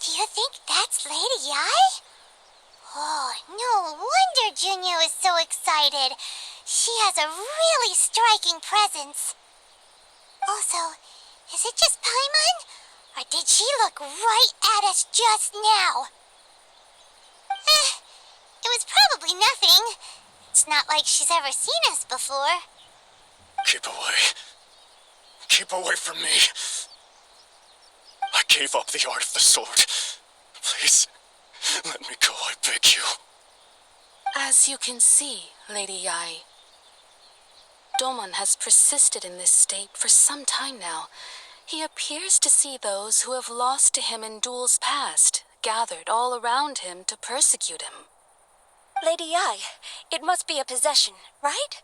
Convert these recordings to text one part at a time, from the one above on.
Do you think that's Lady Yae? Oh, no wonder Junyo is so excited. She has a really striking presence. Also, is it just Paimon? Or did she look right at us just now? It was probably nothing. It's not like she's ever seen us before. Keep away. Keep away from me. I gave up the art of the sword. Please, let me go, I beg you. As you can see, Lady Yae, Domon has persisted in this state for some time now. He appears to see those who have lost to him in duels past, gathered all around him to persecute him. Lady Yae, it must be a possession, right?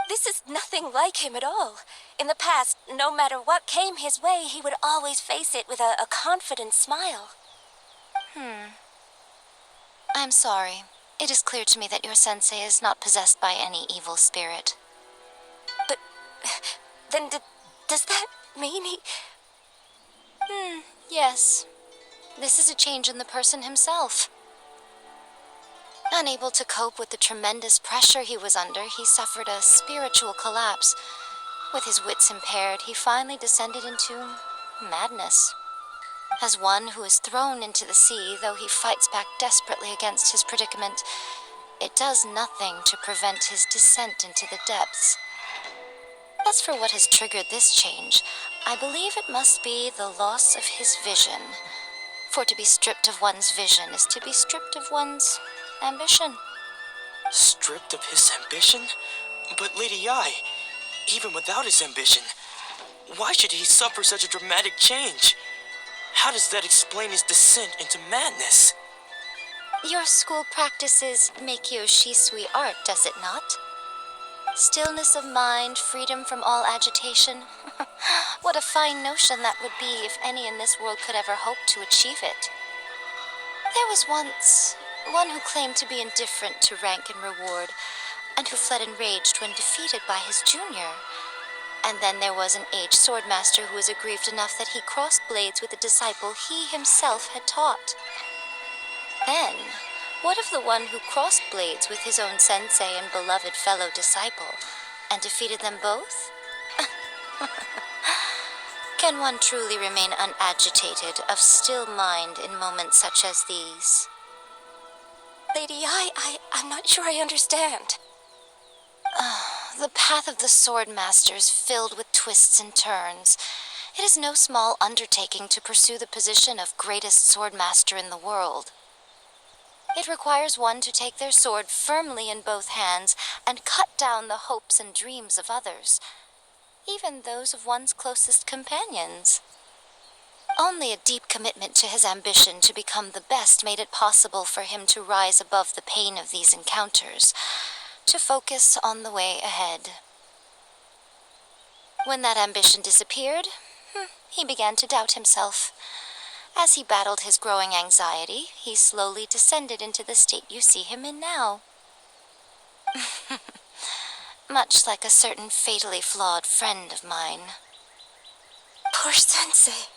This is nothing like him at all. In the past, no matter what came his way, he would always face it with a confident smile. I'm sorry. It is clear to me that your sensei is not possessed by any evil spirit. But then does that mean he... Yes. This is a change in the person himself. Unable to cope with the tremendous pressure he was under, he suffered a spiritual collapse. With his wits impaired, he finally descended into madness. As one who is thrown into the sea, though he fights back desperately against his predicament, it does nothing to prevent his descent into the depths. As for what has triggered this change, I believe it must be the loss of his vision. For to be stripped of one's vision is to be stripped of one's ambition. Stripped of his ambition? But Lady Yae, even without his ambition, why should he suffer such a dramatic change? How does that explain his descent into madness? Your school practices Meikyo Shisui art, does it not? Stillness of mind, freedom from all agitation. What a fine notion that would be if any in this world could ever hope to achieve it. There was once one who claimed to be indifferent to rank and reward, and who fled enraged when defeated by his junior. And then there was an aged swordmaster who was aggrieved enough that he crossed blades with a disciple he himself had taught. Then, what of the one who crossed blades with his own sensei and beloved fellow disciple, and defeated them both? Can one truly remain unagitated, of still mind in moments such as these? Lady Yae, I'm not sure I understand. The path of the swordmaster is filled with twists and turns. It is no small undertaking to pursue the position of greatest swordmaster in the world. It requires one to take their sword firmly in both hands and cut down the hopes and dreams of others, even those of one's closest companions. Only a deep commitment to his ambition to become the best made it possible for him to rise above the pain of these encounters, to focus on the way ahead. When that ambition disappeared, he began to doubt himself. As he battled his growing anxiety, he slowly descended into the state you see him in now. Much like a certain fatally flawed friend of mine. Poor sensei.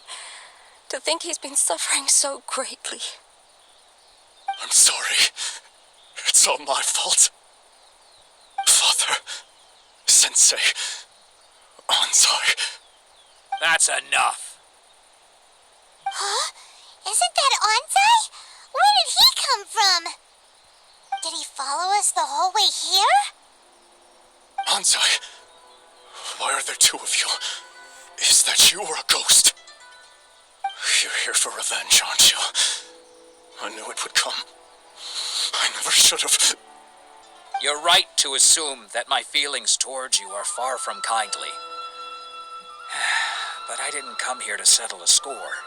To think he's been suffering so greatly. I'm sorry. It's all my fault. Father, Sensei, Ansai. That's enough. Huh? Isn't that Ansai? Where did he come from? Did he follow us the whole way here? Ansai, why are there two of you? Is that you or a ghost? You're here for revenge, aren't you? I knew it would come. I never should have. You're right to assume that my feelings towards you are far from kindly. But I didn't come here to settle a score.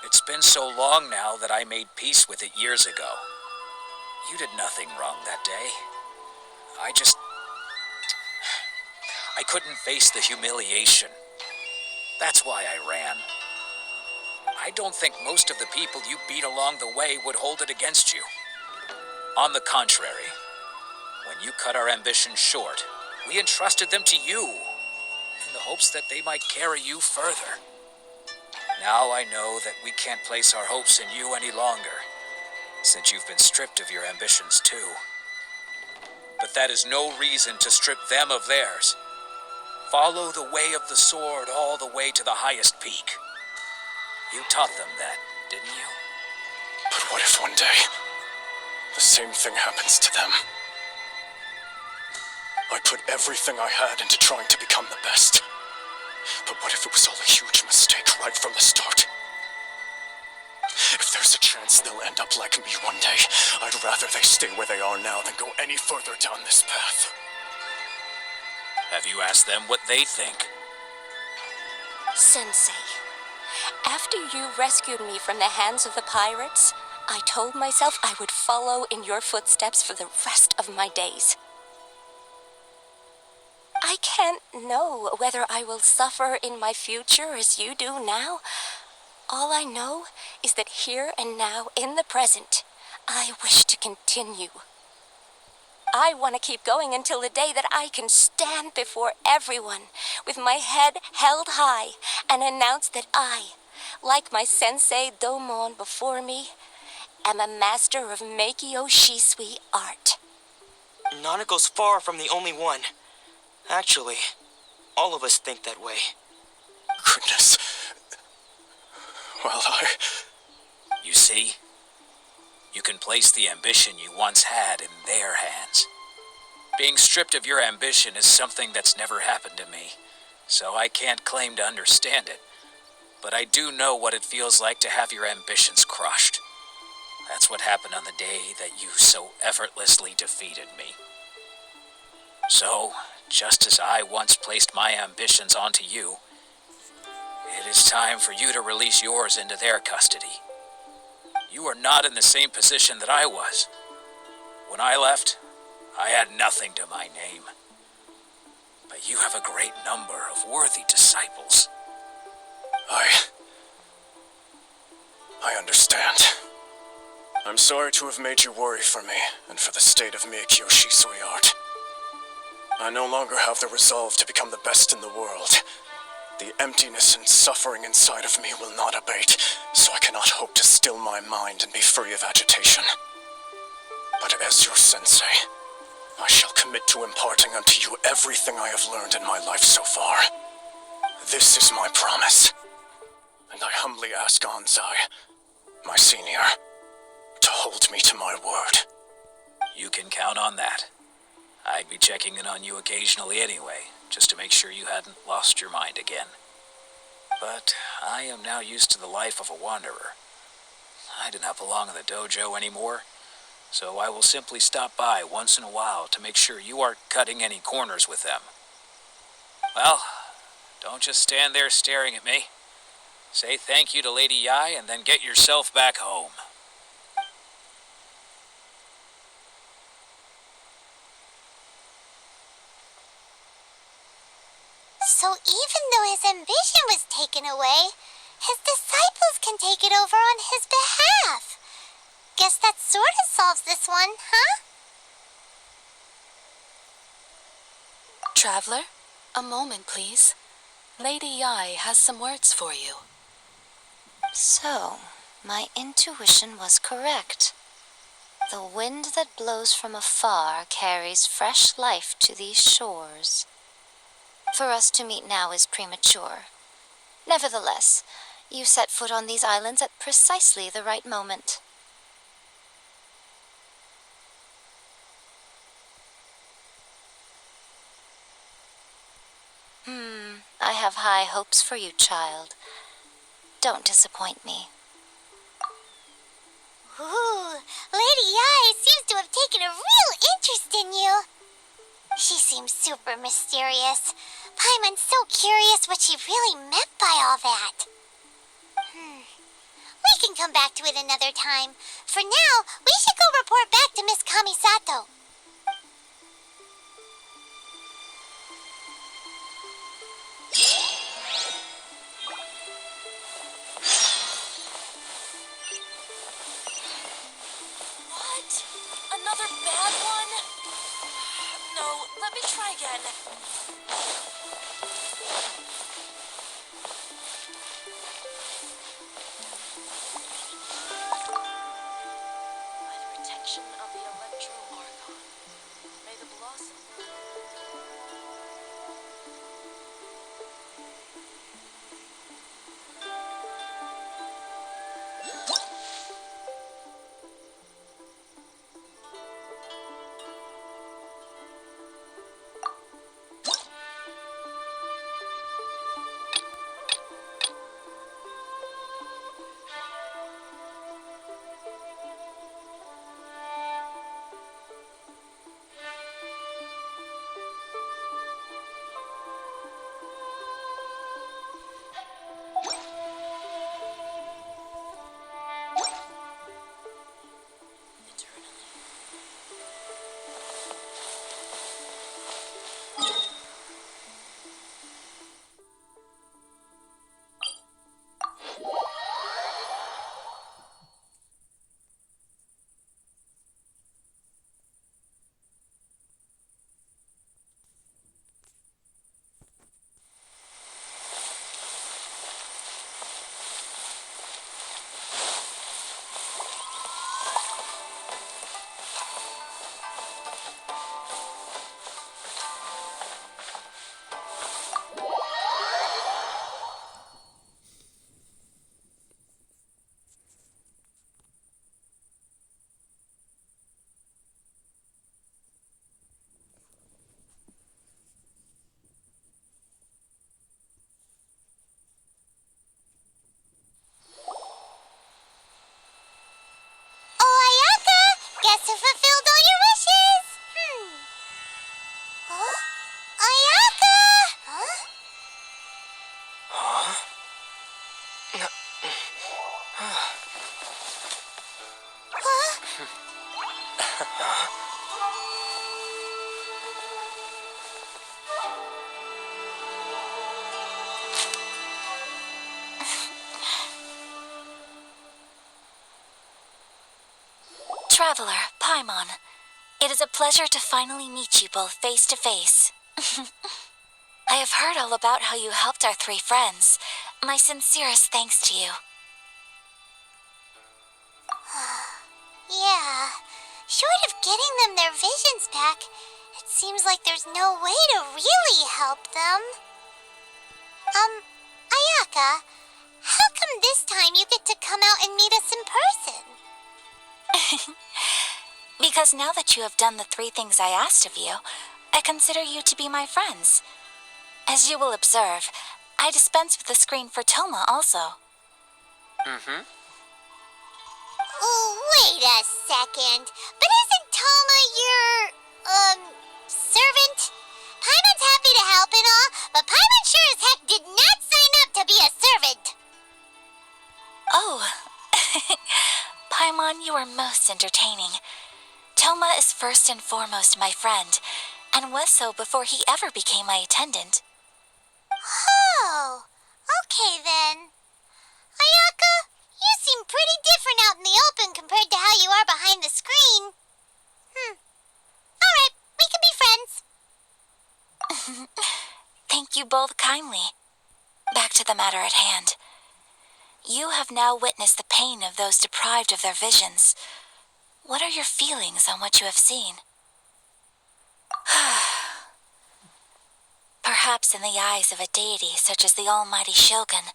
It's been so long now that I made peace with it years ago. You did nothing wrong that day. I couldn't face the humiliation. That's why I ran. I don't think most of the people you beat along the way would hold it against you. On the contrary, when you cut our ambitions short, we entrusted them to you, in the hopes that they might carry you further. Now I know that we can't place our hopes in you any longer, since you've been stripped of your ambitions too. But that is no reason to strip them of theirs. Follow the way of the sword all the way to the highest peak. You taught them that, didn't you? But what if one day, the same thing happens to them? I put everything I had into trying to become the best. But what if it was all a huge mistake right from the start? If there's a chance they'll end up like me one day, I'd rather they stay where they are now than go any further down this path. Have you asked them what they think? Sensei, after you rescued me from the hands of the pirates, I told myself I would follow in your footsteps for the rest of my days. I can't know whether I will suffer in my future as you do now. All I know is that here and now, in the present, I wish to continue. I want to keep going until the day that I can stand before everyone with my head held high and announce that I, like my sensei Domon before me, am a master of Meikyo Shisui art. Nanako's far from the only one. Actually, all of us think that way. Goodness. Well, You see? You can place the ambition you once had in their hands. Being stripped of your ambition is something that's never happened to me, so I can't claim to understand it. But I do know what it feels like to have your ambitions crushed. That's what happened on the day that you so effortlessly defeated me. So, just as I once placed my ambitions onto you, it is time for you to release yours into their custody. You are not in the same position that I was. When I left, I had nothing to my name. But you have a great number of worthy disciples. I understand. I'm sorry to have made you worry for me, and for the state of Meikyo Shisui art. I no longer have the resolve to become the best in the world. The emptiness and suffering inside of me will not abate, so I cannot hope to still my mind and be free of agitation. But as your sensei, I shall commit to imparting unto you everything I have learned in my life so far. This is my promise, and I humbly ask Anzai, my senior, to hold me to my word. You can count on that. I'd be checking in on you occasionally anyway, just to make sure you hadn't lost your mind again. But I am now used to the life of a wanderer. I do not belong in the dojo anymore, so I will simply stop by once in a while to make sure you aren't cutting any corners with them. Well, don't just stand there staring at me. Say thank you to Lady Yae and then get yourself back home. So even though his ambition was taken away, his disciples can take it over on his behalf. Guess that sort of solves this one, huh? Traveler, a moment, please. Lady Yae has some words for you. So, my intuition was correct. The wind that blows from afar carries fresh life to these shores. For us to meet now is premature. Nevertheless, you set foot on these islands at precisely the right moment. I have high hopes for you, child. Don't disappoint me. Ooh, Lady Yae seems to have taken a real interest in you. She seems super mysterious. Paimon's so curious what she really meant by all that. We can come back to it another time. For now, we should go report back to Miss Kamisato. What? Another bad one? No, let me try again. must have fulfilled all your wishes. Huh? Ayaka! Huh? Traveler, Paimon, it is a pleasure to finally meet you both face to face. I have heard all about how you helped our three friends. My sincerest thanks to you. Yeah, short of getting them their visions back, it seems like there's no way to really help them. Ayaka, how come this time you get to come out and meet us in person? Because now that you have done the three things I asked of you, I consider you to be my friends. As you will observe, I dispense with the screen for Toma also. Oh, wait a second. But isn't Toma your, servant? Paimon's happy to help and all, but Paimon sure as heck did not sign up to be a servant. Oh, Paimon, you are most entertaining. Toma is first and foremost my friend, and was so before he ever became my attendant. Oh, okay then. Ayaka, you seem pretty different out in the open compared to how you are behind the screen. Alright, we can be friends. Thank you both kindly. Back to the matter at hand. You have now witnessed the pain of those deprived of their visions. What are your feelings on what you have seen? Perhaps in the eyes of a deity such as the almighty Shogun,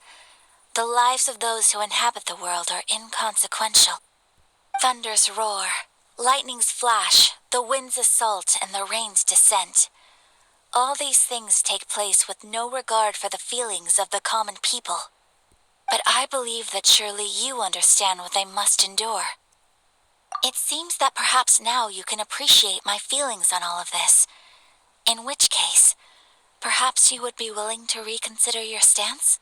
the lives of those who inhabit the world are inconsequential. Thunders roar, lightnings flash, the winds assault, and the rains descend. All these things take place with no regard for the feelings of the common people. But I believe that surely you understand what they must endure. It seems that perhaps now you can appreciate my feelings on all of this. In which case, perhaps you would be willing to reconsider your stance?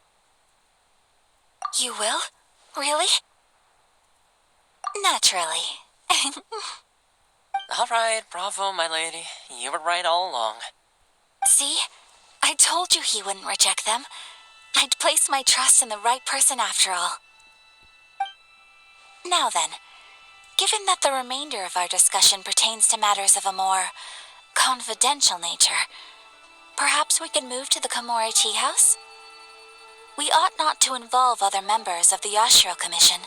You will? Really? Naturally. All right, bravo, my lady. You were right all along. See? I told you he wouldn't reject them. I'd placed my trust in the right person after all. Now then, given that the remainder of our discussion pertains to matters of a more confidential nature, perhaps we can move to the Komori Tea House? We ought not to involve other members of the Yashiro Commission.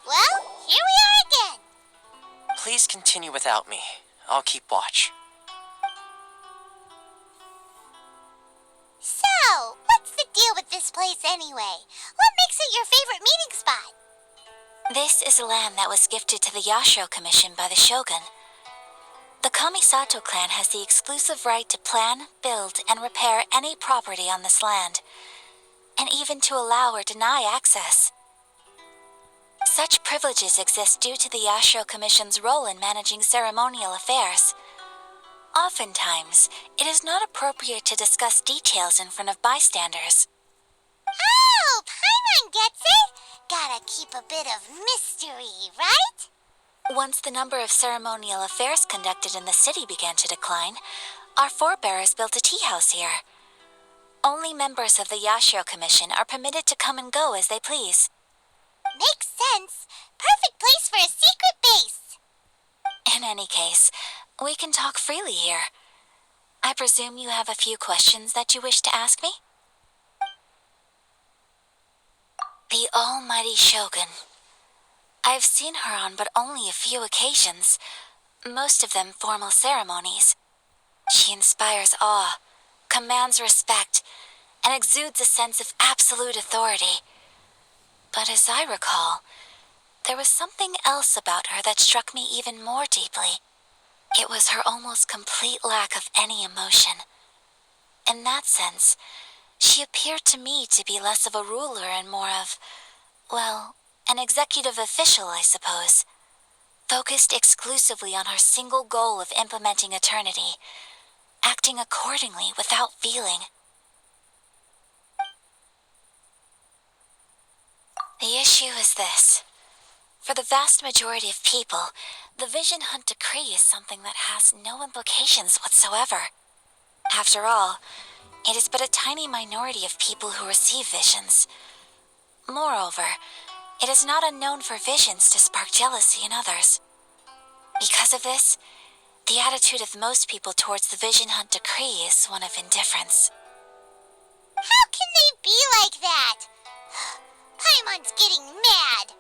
Well, here we are again. Please continue without me. I'll keep watch. So, what's the deal with this place anyway? What makes it your favorite meeting spot? This is land that was gifted to the Yashiro Commission by the Shogun. The Kamisato clan has the exclusive right to plan, build, and repair any property on this land, and even to allow or deny access. Such privileges exist due to the Yashiro Commission's role in managing ceremonial affairs. Oftentimes, it is not appropriate to discuss details in front of bystanders. Oh, Paimon gets it. Gotta keep a bit of mystery, right? Once the number of ceremonial affairs conducted in the city began to decline, our forebears built a tea house here. Only members of the Yashiro Commission are permitted to come and go as they please. Makes sense. Perfect place for a secret base. In any case, we can talk freely here. I presume you have a few questions that you wish to ask me? The almighty Shogun. I've seen her on but only a few occasions, most of them formal ceremonies. She inspires awe, commands respect, and exudes a sense of absolute authority. But as I recall, there was something else about her that struck me even more deeply. It was her almost complete lack of any emotion. In that sense, she appeared to me to be less of a ruler and more of, well, an executive official, I suppose, focused exclusively on her single goal of implementing eternity, acting accordingly without feeling. The issue is this. For the vast majority of people, the Vision Hunt Decree is something that has no implications whatsoever. After all, it is but a tiny minority of people who receive visions. Moreover, it is not unknown for visions to spark jealousy in others. Because of this, the attitude of most people towards the Vision Hunt Decree is one of indifference. How can they be like that? Paimon's getting mad.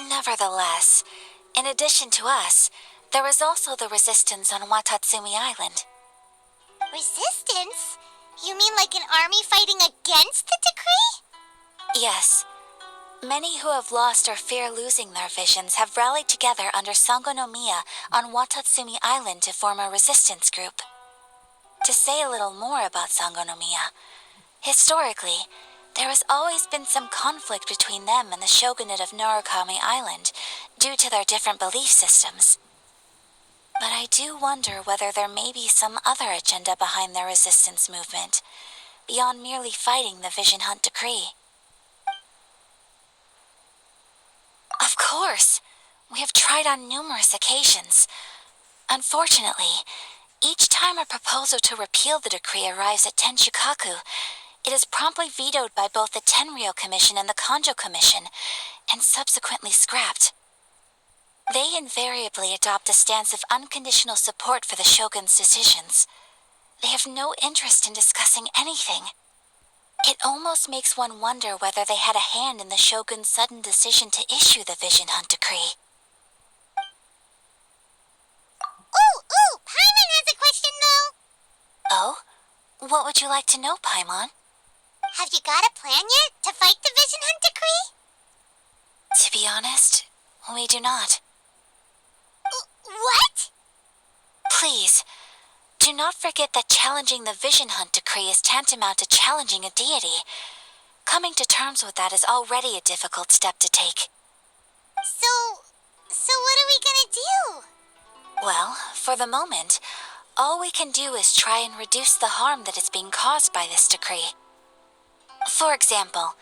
Nevertheless, in addition to us, there is also the resistance on Watatsumi Island. Resistance? You mean like an army fighting against the decree? Yes. Many who have lost or fear losing their visions have rallied together under Sangonomiya on Watatsumi Island to form a resistance group. To say a little more about Sangonomiya, historically, there has always been some conflict between them and the shogunate of Narukami Island due to their different belief systems. But I do wonder whether there may be some other agenda behind their resistance movement, beyond merely fighting the Vision Hunt Decree. Of course, we have tried on numerous occasions. Unfortunately, each time a proposal to repeal the decree arrives at Tenshukaku, it is promptly vetoed by both the Tenryou Commission and the Kanjo Commission, and subsequently scrapped. They invariably adopt a stance of unconditional support for the shogun's decisions. They have no interest in discussing anything. It almost makes one wonder whether they had a hand in the shogun's sudden decision to issue the Vision Hunt Decree. Ooh, Paimon has a question though. Oh? What would you like to know, Paimon? Have you got a plan yet to fight the Vision Hunt Decree? To be honest, we do not. What? Please, do not forget that challenging the Vision Hunt Decree is tantamount to challenging a deity. Coming to terms with that is already a difficult step to take. So what are we gonna do? Well, for the moment, all we can do is try and reduce the harm that is being caused by this decree. For example,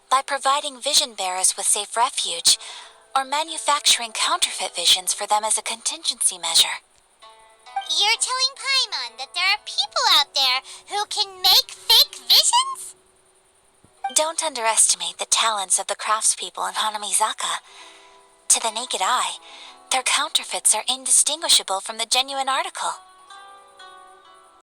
by providing vision bearers with safe refuge, or manufacturing counterfeit visions for them as a contingency measure. You're telling Paimon that there are people out there who can make fake visions? Don't underestimate the talents of the craftspeople in Hanamizaka. To the naked eye, their counterfeits are indistinguishable from the genuine article.